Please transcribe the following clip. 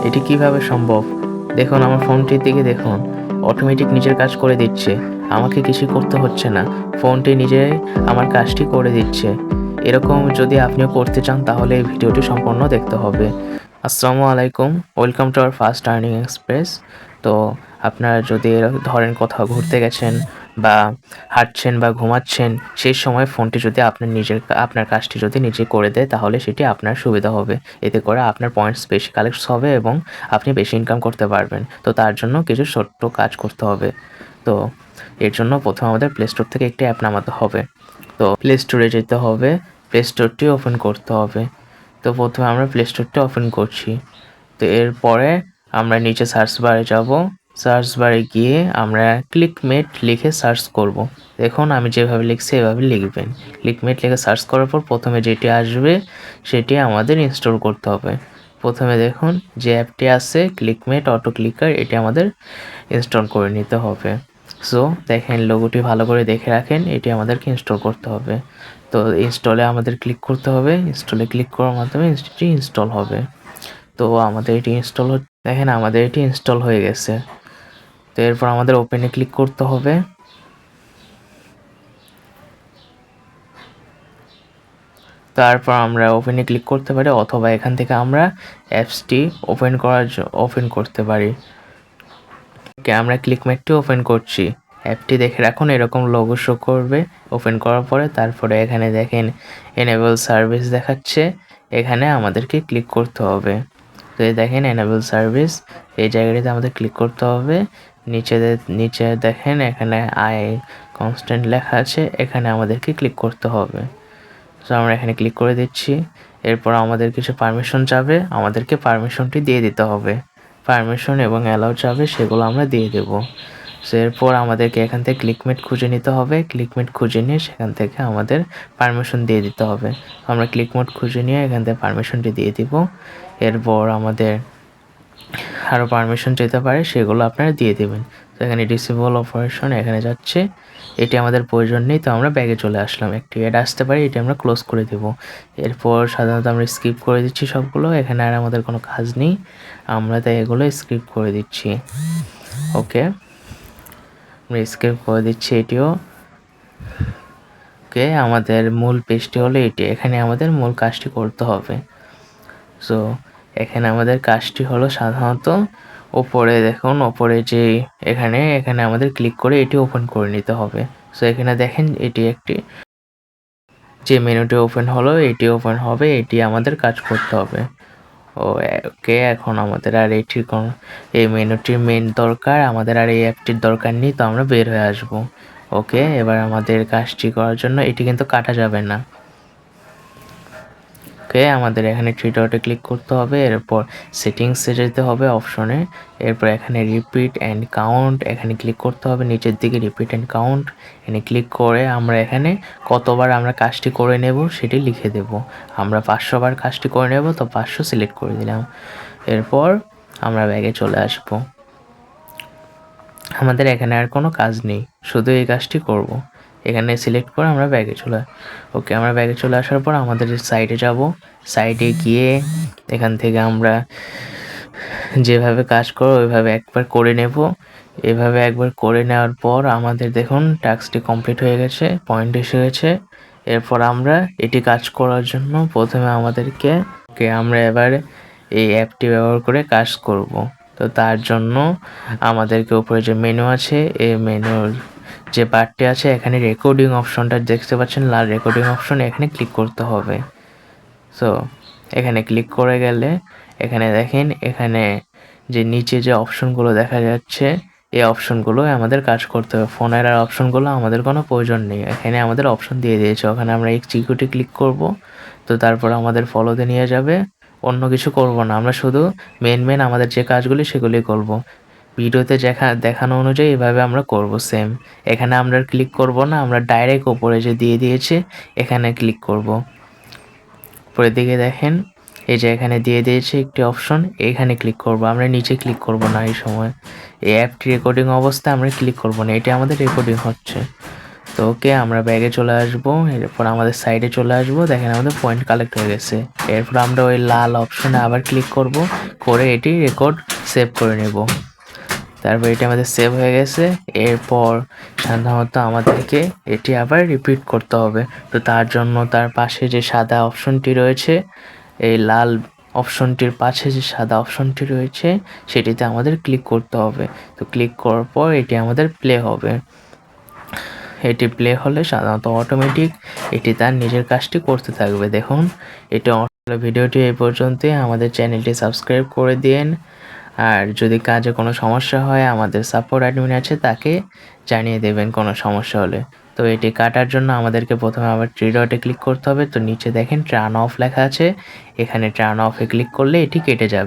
এটি কিভাবে সম্ভব? দেখুন আমার ফোনটির দিকে দেখুন, অটোমেটিক নিজের কাজ করে দিচ্ছে। আমাকে কিছু করতে হচ্ছে না। ফোনটি নিজেই আমার কাজটি করে দিচ্ছে। এরকম যদি আপনিও করতে চান তাহলে এই ভিডিওটি সম্পূর্ণ দেখতে হবে। আসসালামু আলাইকুম, welcome to our first earning express. তো আপনারা যদি ধরেন কোথাও ঘুরতে গেছেন বা হাঁটছেন বা ঘুমাচ্ছেন, সেই সময় ফোনটি যদি আপনার কাজটি যদি নিজে করে দেয় তাহলে সেটি আপনার সুবিধা হবে। এতে করে আপনার পয়েন্টস বেশি কালেক্ট হবে এবং আপনি বেশি ইনকাম করতে পারবেন। তো তার জন্য কিছু ছোট্ট কাজ করতে হবে। তো এর জন্য প্রথমে আমাদের প্লে স্টোর থেকে একটি অ্যাপ নামাতে হবে। তো প্লে স্টোরে যেতে হবে, প্লে স্টোরটি ওপেন করতে হবে। তো প্রথমে আমরা প্লে স্টোরটি ওপেন করছি। তো এরপরে আমরা নিচে সার্চ বারে যাব। সার্চ বারে গিয়ে আমরা ক্লিকমেট লিখে সার্চ করব। দেখুন আমি যেভাবে লিখছি এভাবে লিখবেন। ক্লিকমেট লিখে সার্চ করার পর প্রথমে যেটি আসবে সেটি আমাদের ইনস্টল করতে হবে। প্রথমে দেখুন যে অ্যাপটি আছে ক্লিকমেট অটো ক্লিকার, এটি আমাদের ইনস্টল করে নিতে হবে। সো দেখেন লোগোটি ভালো করে দেখে রাখেন, এটি আমাদেরকে ইনস্টল করতে হবে। তো ইনস্টলে আমাদের ক্লিক করতে হবে। ইনস্টলে ক্লিক করার মাধ্যমে এটি ইনস্টল হবে। তো আমাদের এটি দেখেন আমাদের এটি ইনস্টল হয়ে গেছে। তো এরপর আমাদের ওপেনে ক্লিক করতে হবে। তারপর আমরা ওপেনে ক্লিক করতে পারি অথবা এখান থেকে আমরা অ্যাপসটি ওপেন করতে পারি। ওকে, আমরা ক্লিকমেটটি ওপেন করছি। অ্যাপটি দেখে রাখুন এরকম লোগো শো করবে ওপেন করার পরে। তারপরে এখানে দেখেন এনেবল সার্ভিস দেখাচ্ছে, এখানে আমাদেরকে ক্লিক করতে হবে। তো এই দেখেন এনেবল সার্ভিস, এই জায়গাটিতে আমাদের ক্লিক করতে হবে। নিচে দেখেন এখানে আই কনস্ট্যান্ট লেখা আছে, এখানে আমাদেরকে ক্লিক করতে হবে। তো আমরা এখানে ক্লিক করে দিচ্ছি। এরপর আমাদের কিছু পারমিশন চাবে, আমাদেরকে পারমিশনটি দিয়ে দিতে হবে। পারমিশন এবং অ্যালাউ চাবে, সেগুলো আমরা দিয়ে দেব। সো এরপর আমাদেরকে এখান থেকে ক্লিকমেট খুঁজে নিতে হবে। ক্লিকমেট খুঁজে নিয়ে সেখান থেকে আমাদের পারমিশন দিয়ে দিতে হবে। আমরা ক্লিকমেট খুঁজে নিয়ে এখান থেকে পারমিশনটি দিয়ে দিব। এরপর আমাদের আরও পারমিশন যেতে পারে, সেগুলো আপনারা দিয়ে দেবেন। তো এখানে ডিসেবল অপারেশন এখানে যাচ্ছে, এটি আমাদের প্রয়োজন নেই। তো আমরা ব্যাগে চলে আসলাম। একটি অ্যাড আসতে পারে, এটি আমরা ক্লোজ করে দেব। এরপর সাধারণত আমরা স্কিপ করে দিচ্ছি সবগুলো, এখানে আর আমাদের কোনো কাজ নেই, আমরা তাই এগুলো স্কিপ করে দিচ্ছি। ওকে, আমরা স্কিপ করে দিচ্ছি এটিও। ওকে, আমাদের মূল পেজটি হলো এটি, এখানে আমাদের মূল কাজটি করতে হবে। সো এখানে আমাদের কাজটি হলো সাধারণত ওপরে দেখুন, ওপরে যে এখানে আমাদের ক্লিক করে এটি ওপেন করে নিতে হবে। সো এখানে দেখেন এটি একটি যে মেনুটি ওপেন হলো, এটি ওপেন হবে, এটি আমাদের কাজ করতে হবে। ওকে, এখন আমাদের আর এই মেনুটির মেন দরকার, আমাদের আর এই অ্যাপটির দরকার নেই। তো আমরা বের হয়ে আসবো। ওকে, এবার আমাদের কাজটি করার জন্য এটি কিন্তু কাটা যাবে না। ওকে, আমাদের এখানে থ্রি ডটে ক্লিক করতে হবে। এরপর সেটিংসে যেতে হবে অপশনে। এরপর এখানে রিপিট অ্যান্ড কাউন্ট, এখানে ক্লিক করতে হবে। নিচের দিকে রিপিট অ্যান্ড কাউন্ট, এখানে ক্লিক করে আমরা এখানে কতবার আমরা কাজটি করে নেব সেটি লিখে দেব। আমরা 500 বার কাজটি করে নেব, তো 500 সিলেক্ট করে দিলাম। এরপর আমরা ব্যাগে চলে আসব। আমাদের এখানে আর কোনো কাজ নেই, শুধু এই কাজটি করব। এখানে সিলেক্ট করে আমরা ব্যাগে ওকে, আমরা ব্যাগে চলে আসার পর আমাদের সাইডে যাব। সাইডে গিয়ে এখান থেকে আমরা যেভাবে কাজ করো ওইভাবে একবার করে নেব। এভাবে একবার করে নেওয়ার পর আমাদের দেখুন টাস্কটি কমপ্লিট হয়ে গেছে, পয়েন্ট এসে গেছে। এরপর আমরা এটি কাজ করার জন্য প্রথমে আমরা এবার এই অ্যাপটি ব্যবহার করে কাজ করব। তো তার জন্য আমাদেরকে উপরে যে মেনু আছে, এই মেনুর যে বারটি আছে এখানে রেকর্ডিং অপশনটা দেখতে পাচ্ছেন, লাল রেকর্ডিং অপশন, এখানে ক্লিক করতে হবে। সো এখানে ক্লিক করে গেলে এখানে দেখেন এখানে যে নিচে যে অপশনগুলো দেখা যাচ্ছে, এই অপশনগুলো আমাদের কাজ করতে হবে। ফোনের আর অপশনগুলো আমাদের কোনো প্রয়োজন নেই, এখানে আমাদের অপশন দিয়ে দিয়েছে। ওখানে আমরা এক্সিকিউটে ক্লিক করব। তো তারপর আমাদের ফলোতে নিয়ে যাবে, অন্য কিছু করব না, আমরা শুধু মেন আমাদের যে কাজগুলি সেগুলি করব। ভিডিওতে দেখানো অনুযায়ী এভাবে আমরা করব সেম। এখানে আমরা ক্লিক করব না, আমরা ডাইরেক্ট ওপরে যে দিয়ে দিয়েছে এখানে ক্লিক করব। উপরের দিকে দেখেন এই যে এখানে দিয়ে দিয়েছে একটি অপশন, এখানে ক্লিক করব। আমরা নিচে ক্লিক করব না, এই সময় এই অ্যাপটি রেকর্ডিং অবস্থায় আমরা ক্লিক করব না, এটি আমাদের রেকর্ডিং হচ্ছে। তো ওকে আমরা ব্যাগে চলে আসবো, এরপর আমাদের সাইডে চলে আসবো। দেখেন আমাদের পয়েন্ট কালেক্ট হয়ে গেছে। এরপর আমরা ওই লাল অপশনে আবার ক্লিক করব, করে এটি রেকর্ড সেভ করে নেব। তারপর এটি আমাদের সেভ হয়ে গেছে। এরপর সাধারণত আমাদেরকে এটি আবার রিপিট করতে হবে। তো তার জন্য তার পাশে যে সাদা অপশনটি রয়েছে, এই লাল অপশনটির পাশে যে সাদা অপশনটি রয়েছে সেটিতে আমাদের ক্লিক করতে হবে। তো ক্লিক করার পর এটি আমাদের প্লে হবে। এটি প্লে হলে সাধারণত অটোমেটিক এটি তার নিজের কাজটি করতে থাকবে। দেখুন এটি ভিডিওটি এই পর্যন্তই। আমাদের চ্যানেলটি সাবস্ক্রাইব করে দিন। আর যদি কাজে কোনো সমস্যা হয় আমাদের সাপোর্ট অ্যাডমিন আছে, তাকে জানিয়ে দেবেন কোনো সমস্যা হলে। তো এটি কাটার জন্য আমাদেরকে প্রথমে আবার থ্রি ডটে ক্লিক করতে হবে। তো নিচে দেখেন টার্ন অফ লেখা আছে, এখানে টার্ন অফে ক্লিক করলে এটি কেটে যাবে।